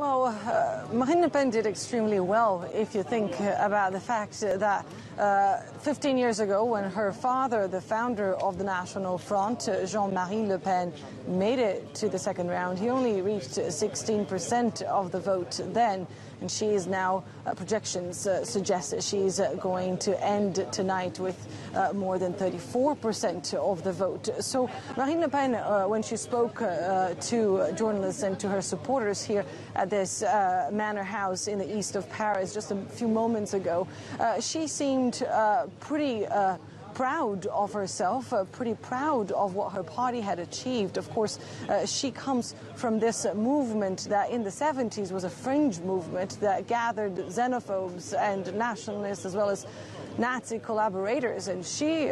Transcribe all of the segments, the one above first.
Well, Marine Le Pen did extremely well if you think about the fact that 15 years ago, when her father, the founder of the National Front, Jean-Marie Le Pen, made it to the second round, he only reached 16% of the vote then. And she is now, projections suggest that she's going to end tonight with more than 34% of the vote. So Marine Le Pen, when she spoke to journalists and to her supporters here at this manor house in the east of Paris just a few moments ago, she seemed pretty proud of herself, pretty proud of what her party had achieved. Of course, she comes from this movement that in the 70s was a fringe movement that gathered xenophobes and nationalists as well as Nazi collaborators, and she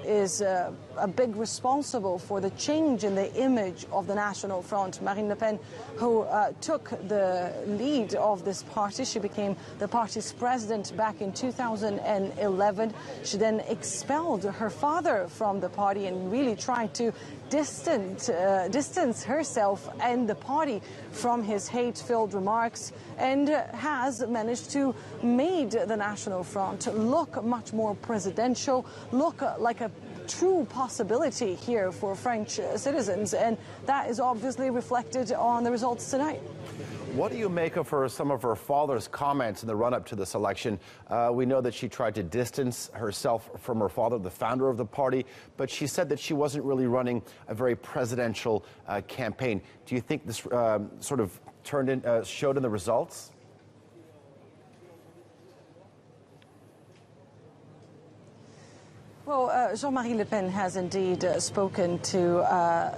is a big responsible for the change in the image of the National Front. Marine Le Pen, who took the lead of this party, she became the party's president back in 2011. She then expelled her father from the party and really tried to distance herself and the party from his hate-filled remarks, and has managed to make the National Front look much more presidential, look like a true possibility here for French citizens, and that is obviously reflected on the results tonight. What do you make of some of her father's comments in the run-up to this election? We know that she tried to distance herself from her father, the founder of the party, but she said that she wasn't really running a very presidential campaign. Do you think this sort of showed in the results? Well, Jean-Marie Le Pen has indeed spoken to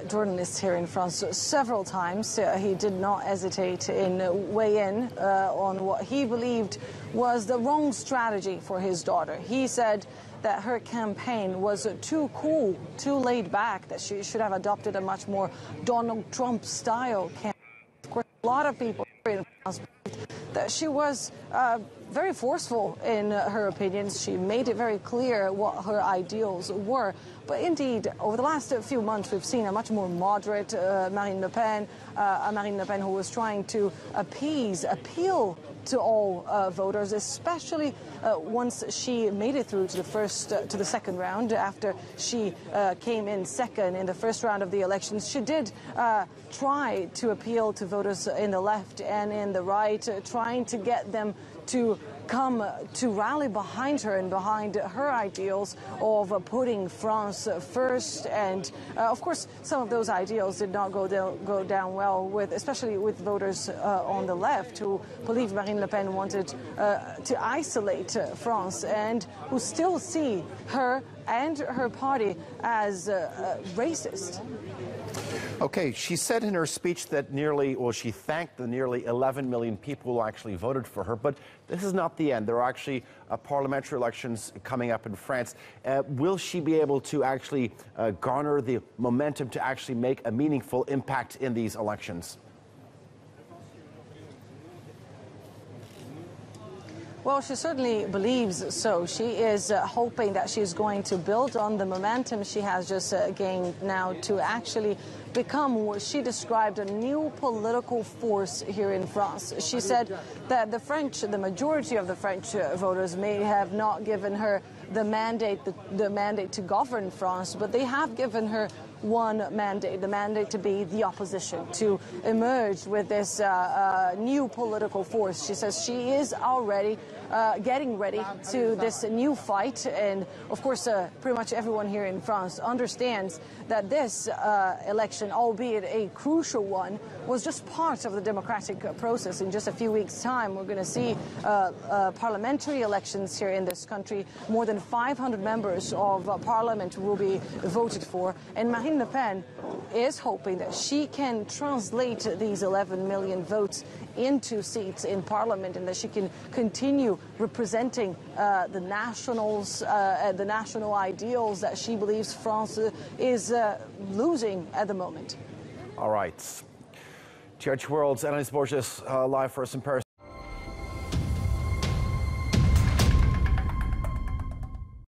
journalists here in France several times. He did not hesitate in weighing in on what he believed was the wrong strategy for his daughter. He said that her campaign was too cool, too laid back, that she should have adopted a much more Donald Trump-style campaign. Of course, a lot of people here in France believed that she was very forceful in her opinions. She made it very clear what her ideals were. But indeed, over the last few months, we've seen a much more moderate Marine Le Pen, who was trying to appeal to all voters, especially once she made it through to the second round. After she came in second in the first round of the elections, she did try to appeal to voters in the left and in the right, trying to get them to come to rally behind her and behind her ideals of putting France first. And of course, some of those ideals did not go down well, especially with voters on the left, who believe Marine Le Pen wanted to isolate France and who still see her and her party as racist. Okay, she said in her speech that she thanked the nearly 11 million people who actually voted for her, but this is not the end. There are actually parliamentary elections coming up in France. Will she be able to actually garner the momentum to actually make a meaningful impact in these elections? Well, she certainly believes so. She is hoping that she's going to build on the momentum she has just gained now to actually become what she described a new political force here in France. She said that the majority of the French voters may have not given her the mandate to govern France, but they have given her one mandate, the mandate to be the opposition, to emerge with this new political force. She says she is already getting ready to this new fight, and of course pretty much everyone here in France understands that this election, albeit a crucial one, was just part of the democratic process. In just a few weeks' time, we're going to see parliamentary elections here in this country. More than 500 members of parliament will be voted for, and Marine Le Pen is hoping that she can translate these 11 million votes into seats in parliament, and that she can continue representing the national ideals that she believes France is losing at the moment. All right. GRTC World's Annalise Borges live for us in Paris.